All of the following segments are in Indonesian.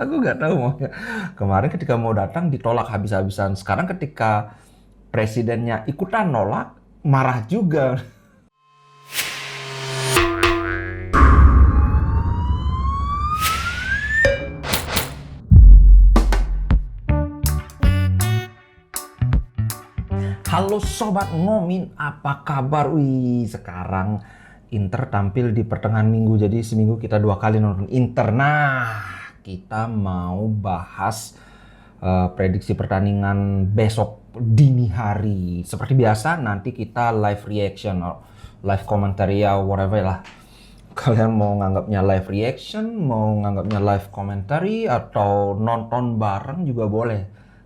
Aku nggak tahu maunya. Kemarin ketika mau datang ditolak habis-habisan. Sekarang ketika presidennya ikutan nolak, marah juga. Halo Sobat Ngomin, apa kabar? Wih, sekarang Inter tampil di pertengahan minggu, jadi seminggu kita 2 kali nonton Inter. Nah, kita mau bahas prediksi pertandingan besok dini hari. Seperti biasa, nanti kita live reaction, or live commentary ya, whatever lah. Kalian mau nganggapnya live reaction, mau nganggapnya live commentary, atau nonton bareng juga boleh.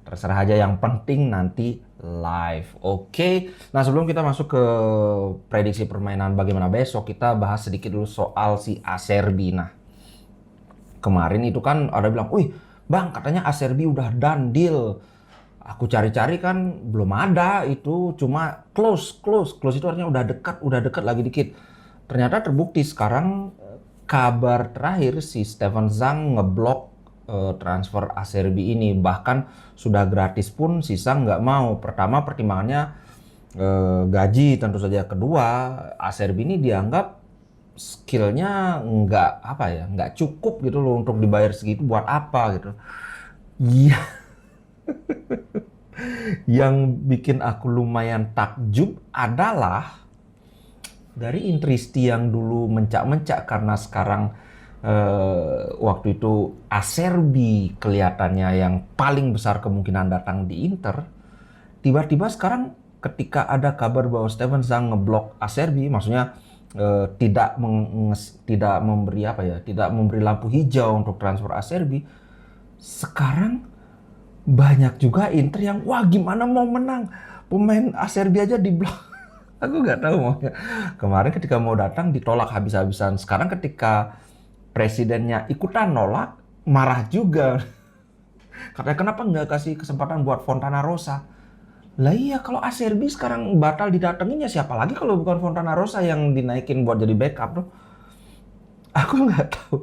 Terserah aja, yang penting nanti live. Oke. Nah, sebelum kita masuk ke prediksi permainan bagaimana besok, kita bahas sedikit dulu soal si Acerbi. Nah, kemarin itu kan ada bilang, wih bang, katanya Acerbi udah done deal. Aku cari-cari kan belum ada itu, cuma close itu artinya udah dekat lagi dikit. Ternyata terbukti sekarang. Kabar terakhir si Steven Zhang ngeblok transfer Acerbi ini, bahkan sudah gratis pun si Zhang nggak mau. Pertama pertimbangannya gaji tentu saja, kedua Acerbi ini dianggap skillnya nggak cukup gitu loh untuk dibayar segitu, buat apa gitu. Iya. Yang bikin aku lumayan takjub adalah dari Intristi yang dulu mencak-mencak karena sekarang waktu itu Acerbi kelihatannya yang paling besar kemungkinan datang di Inter. Tiba-tiba sekarang ketika ada kabar bahwa Steven Zhang ngeblok Acerbi, maksudnya tidak memberi lampu hijau untuk transfer Acerbi. Sekarang banyak juga Inter yang wah gimana mau menang, pemain Acerbi aja diblok. Aku nggak tahu maunya. Kemarin ketika mau datang ditolak habis-habisan. Sekarang ketika presidennya ikutan nolak, marah juga. Katanya kenapa nggak kasih kesempatan buat Fontana Rosa? Lah iya, kalau Acerbi sekarang batal didatengin ya siapa lagi kalau bukan Fontana Rosa yang dinaikin buat jadi backup tuh. Aku nggak tahu.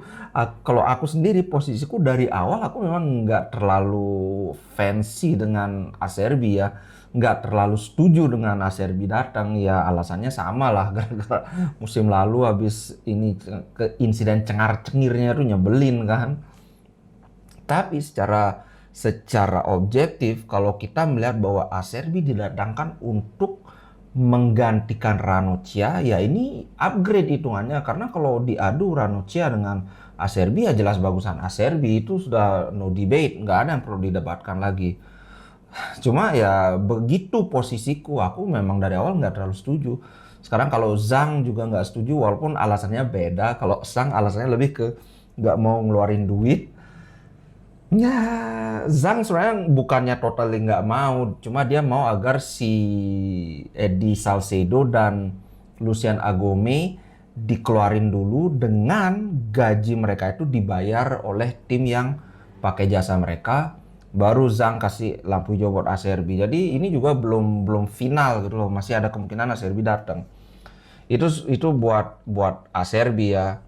Kalau aku sendiri posisiku dari awal aku memang nggak terlalu fancy dengan Acerbi ya. Nggak terlalu setuju dengan Acerbi datang, ya alasannya sama lah, gara-gara musim lalu habis ini ke insiden cengar-cengirnya itu nyebelin kan. Tapi secara objektif kalau kita melihat bahwa Acerbi didatangkan untuk menggantikan Ranocchia, ya ini upgrade hitungannya, karena kalau diadu Ranocchia dengan Acerbi ya jelas bagusan Acerbi, itu sudah no debate, nggak ada yang perlu didebatkan lagi. Cuma ya begitu posisiku, aku memang dari awal nggak terlalu setuju. Sekarang kalau Zhang juga nggak setuju, walaupun alasannya beda. Kalau Zhang alasannya lebih ke nggak mau ngeluarin duit. Ya, Zhang sebenarnya bukannya totally nggak mau, cuma dia mau agar si Eddie Salcedo dan Lucien Agome dikeluarin dulu dengan gaji mereka itu dibayar oleh tim yang pakai jasa mereka. Baru Zhang kasih lampu hijau buat Acerbi. Jadi ini juga belum final gitu loh, masih ada kemungkinan Acerbi datang. Itu buat Acerbi ya.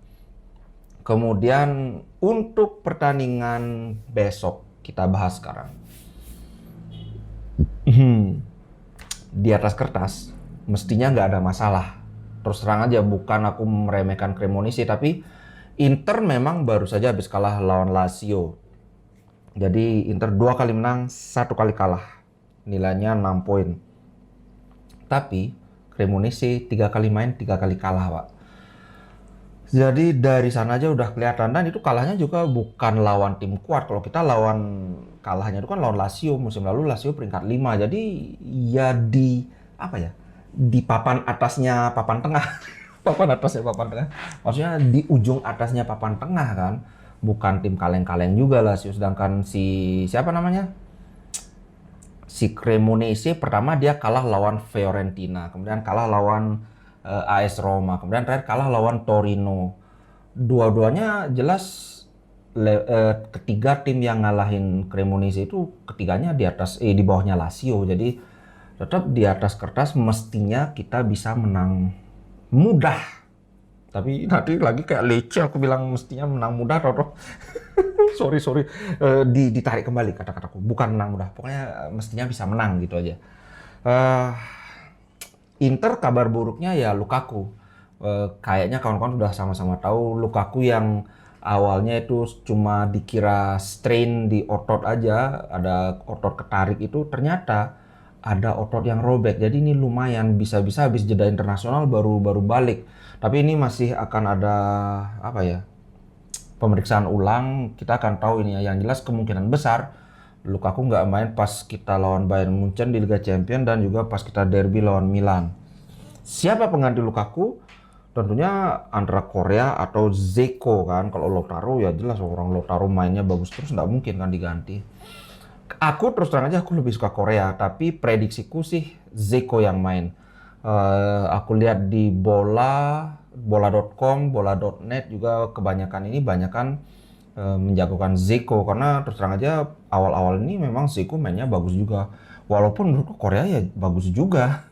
Kemudian untuk pertandingan besok kita bahas sekarang. Di atas kertas mestinya nggak ada masalah. Terus terang aja, bukan aku meremehkan Cremonese, tapi Inter memang baru saja habis kalah lawan Lazio. Jadi Inter 2 kali menang, 1 kali kalah. Nilainya 6 poin. Tapi Cremonese 3 kali main, 3 kali kalah, Pak. Jadi dari sana aja udah kelihatan, dan itu kalahnya juga bukan lawan tim kuat. Kalau kita kalahnya itu kan lawan Lazio, musim lalu Lazio peringkat 5. Jadi ya di papan atasnya papan tengah. Papan atasnya papan tengah. Maksudnya di ujung atasnya papan tengah kan. Bukan tim kaleng-kaleng juga Lazio. Sedangkan siapa namanya? Si Cremonese pertama dia kalah lawan Fiorentina, kemudian kalah lawan AS Roma, kemudian terakhir kalah lawan Torino. Dua-duanya jelas ketiga tim yang ngalahin Cremonese itu ketiganya di bawahnya Lazio. Jadi tetap di atas kertas mestinya kita bisa menang mudah. Tapi nanti lagi kayak Lecce aku bilang mestinya menang mudah, Roro. sorry. Ditarik kembali kata-kataku. Bukan menang mudah, pokoknya mestinya bisa menang gitu aja. Eh, Inter kabar buruknya ya Lukaku. Kayaknya kawan-kawan sudah sama-sama tahu Lukaku yang awalnya itu cuma dikira strain di otot aja, ada otot ketarik itu, ternyata ada otot yang robek. Jadi ini lumayan, bisa-bisa habis jeda internasional baru balik. Tapi ini masih akan ada apa ya? Pemeriksaan ulang, kita akan tahu ini ya. Yang jelas kemungkinan besar Lukaku nggak main pas kita lawan Bayern Munchen di Liga Champions dan juga pas kita derby lawan Milan. Siapa pengganti Lukaku? Tentunya antara Korea atau Zeko kan. Kalau Lautaro ya jelas orang Lautaro mainnya bagus terus, nggak mungkin kan diganti. Aku terus terang aja aku lebih suka Korea, tapi prediksiku sih Zeko yang main. Aku lihat di bola.com, bola.net juga kebanyakan menjagokan Zeko karena terus terang aja awal-awal ini memang Zeko mainnya bagus juga. Walaupun menurutku Korea ya bagus juga.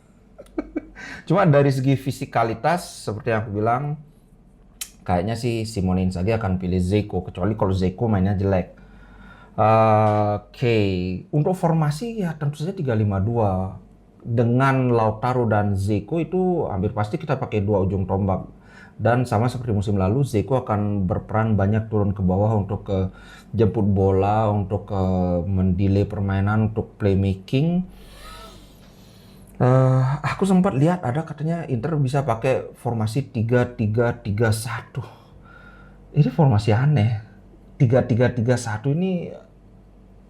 Cuma dari segi fisikalitas seperti yang aku bilang, kayaknya sih Simone Inzaghi akan pilih Zeko, kecuali kalau Zeko mainnya jelek. Oke, untuk formasi ya tentu saja 3-5-2. Dengan Lautaro dan Zeko itu hampir pasti kita pakai dua ujung tombak. Dan sama seperti musim lalu, Zeko akan berperan banyak turun ke bawah untuk jemput bola, untuk mendelay permainan, untuk playmaking. Aku sempat lihat ada katanya Inter bisa pakai formasi 3-3-3-1. Ini formasi aneh. 3-3-3-1 ini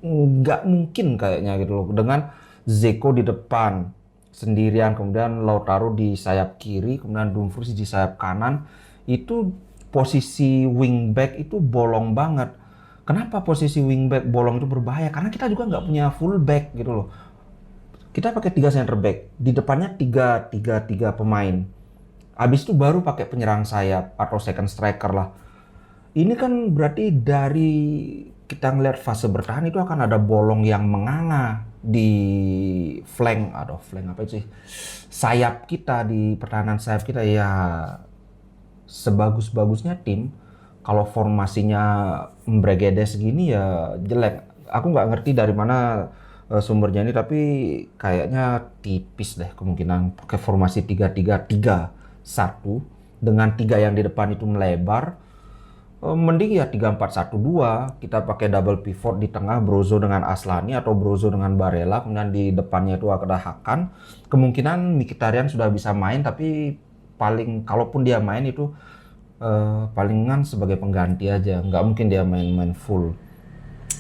nggak mungkin kayaknya gitu loh. Dengan Zeko di depan sendirian, kemudian Lautaro di sayap kiri, kemudian Dumfries di sayap kanan, itu posisi wingback itu bolong banget. Kenapa posisi wingback bolong itu berbahaya? Karena kita juga nggak punya fullback gitu loh. Kita pakai 3 center back, di depannya 3 pemain. Habis itu baru pakai penyerang sayap atau second striker lah. Ini kan berarti dari kita ngelihat fase bertahan itu akan ada bolong yang menganga di flank apa itu sih, sayap kita, di pertahanan sayap kita. Ya sebagus-bagusnya tim kalau formasinya Mbregedes segini ya jelek. Aku nggak ngerti dari mana sumbernya ini, tapi kayaknya tipis deh kemungkinan pakai formasi 3-3-3-1 dengan 3 yang di depan itu melebar. Mending ya 3-4-1-2, kita pakai double pivot di tengah, Brozo dengan Aslani atau Brozo dengan Barella, kemudian di depannya itu ada Hakan. Kemungkinan Mkhitaryan sudah bisa main, tapi paling kalaupun dia main itu palingan sebagai pengganti aja, nggak mungkin dia main full.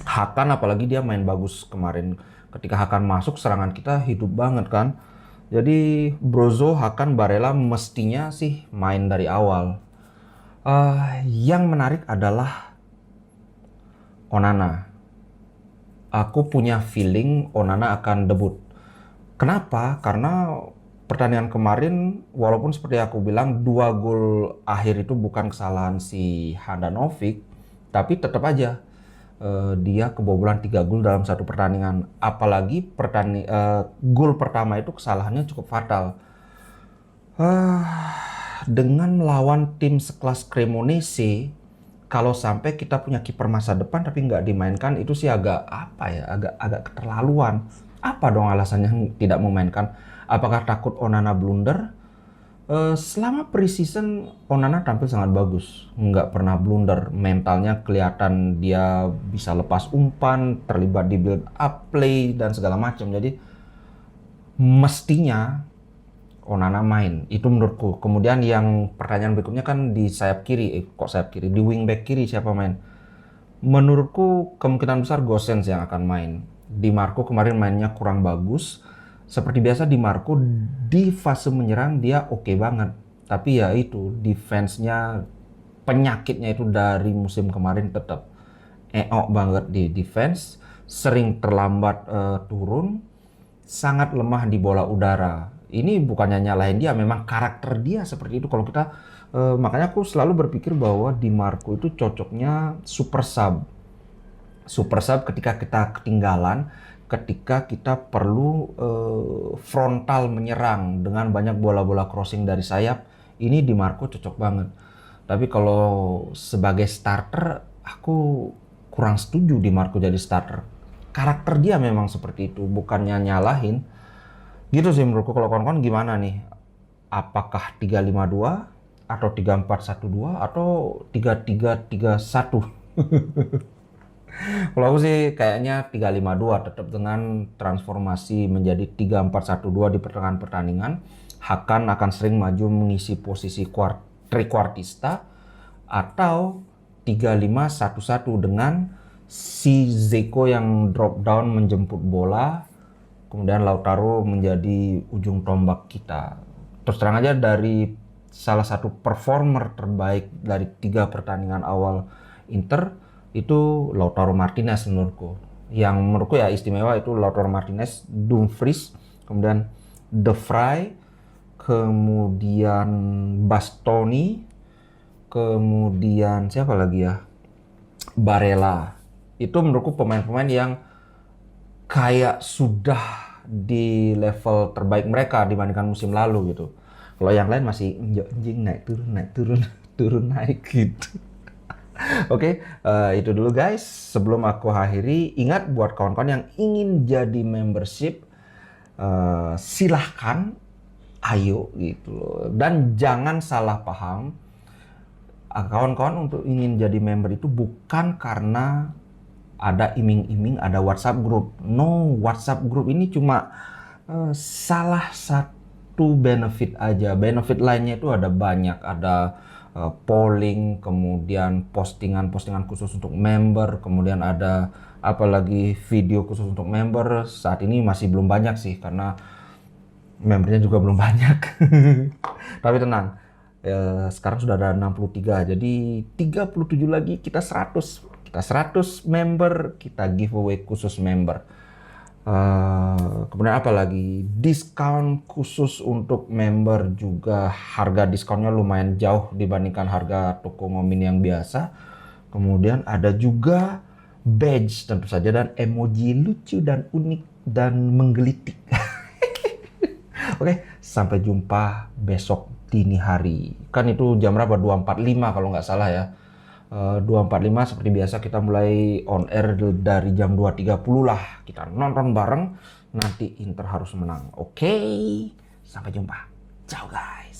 Hakan apalagi dia main bagus kemarin, ketika Hakan masuk serangan kita hidup banget kan. Jadi Brozo, Hakan, Barella mestinya sih main dari awal. Yang menarik adalah Onana. Aku punya feeling Onana akan debut. Kenapa? Karena pertandingan kemarin, walaupun seperti aku bilang 2 gol akhir itu bukan kesalahan si Handanovic, tapi tetap aja dia kebobolan 3 gol dalam satu pertandingan. Apalagi gol pertama itu kesalahannya cukup fatal. Dengan melawan tim sekelas Cremonese, kalau sampai kita punya kiper masa depan tapi nggak dimainkan, itu sih agak keterlaluan. Apa dong alasannya tidak memainkan? Apakah takut Onana blunder? Selama preseason Onana tampil sangat bagus, nggak pernah blunder. Mentalnya kelihatan, dia bisa lepas umpan, terlibat di build up play dan segala macam. Jadi mestinya Onana main, itu menurutku. Kemudian yang pertanyaan berikutnya kan di sayap kiri, di wingback kiri siapa main? Menurutku kemungkinan besar Gosens yang akan main. Di Marco kemarin mainnya kurang bagus. Seperti biasa di Marco di fase menyerang dia oke banget. Tapi ya itu defense-nya, penyakitnya itu dari musim kemarin tetap banget di defense, sering terlambat turun, sangat lemah di bola udara. Ini bukannya nyalahin dia, memang karakter dia seperti itu. Kalau kita makanya aku selalu berpikir bahwa Di Marco itu cocoknya super sub ketika kita ketinggalan, ketika kita perlu frontal menyerang dengan banyak bola-bola crossing dari sayap. Ini Di Marco cocok banget. Tapi kalau sebagai starter, aku kurang setuju Di Marco jadi starter. Karakter dia memang seperti itu, bukannya nyalahin. Gitu sih menurutku. Kalau kawan-kawan gimana nih? Apakah 3-5-2 atau 3-4-1-2 atau 3-3-3-1? Kalau aku sih kayaknya 3-5-2 tetap dengan transformasi menjadi 3-4-1-2 di pertengahan pertandingan. Hakan akan sering maju mengisi posisi trequartista atau 3-5-1-1 dengan si Zeko yang drop down menjemput bola, kemudian Lautaro menjadi ujung tombak kita. Terus terang aja dari salah satu performer terbaik dari 3 pertandingan awal Inter itu Lautaro Martinez menurutku. Yang menurutku ya istimewa itu Lautaro Martinez, Dumfries, kemudian De Vrij, kemudian Bastoni, kemudian siapa lagi ya? Barella. Itu menurutku pemain-pemain yang kayak sudah di level terbaik mereka dibandingkan musim lalu gitu. Kalau yang lain masih anjing naik turun turun naik gitu. Oke, itu dulu guys. Sebelum aku akhiri, ingat buat kawan-kawan yang ingin jadi membership, silahkan, ayo gitu loh. Dan jangan salah paham, kawan-kawan untuk ingin jadi member itu bukan karena ada iming-iming, ada WhatsApp group. No, WhatsApp group ini cuma salah satu benefit aja. Benefit lainnya itu ada banyak, ada polling, kemudian postingan-postingan khusus untuk member, kemudian ada apalagi video khusus untuk member. Saat ini masih belum banyak sih karena membernya juga belum banyak. Tapi tenang, sekarang sudah ada 63, jadi 37 lagi kita 100. Kita 100 member, kita giveaway khusus member. Kemudian apa lagi? Diskon khusus untuk member juga. Harga diskonnya lumayan jauh dibandingkan harga toko ngomin yang biasa. Kemudian ada juga badge tentu saja dan emoji lucu dan unik dan menggelitik. Oke, sampai jumpa besok dini hari. Kan itu jam berapa? 2.45 kalau nggak salah ya. 2.45 seperti biasa kita mulai on air dari jam 2.30 lah. Kita nonton bareng. Nanti Inter harus menang. Oke, sampai jumpa. Ciao guys.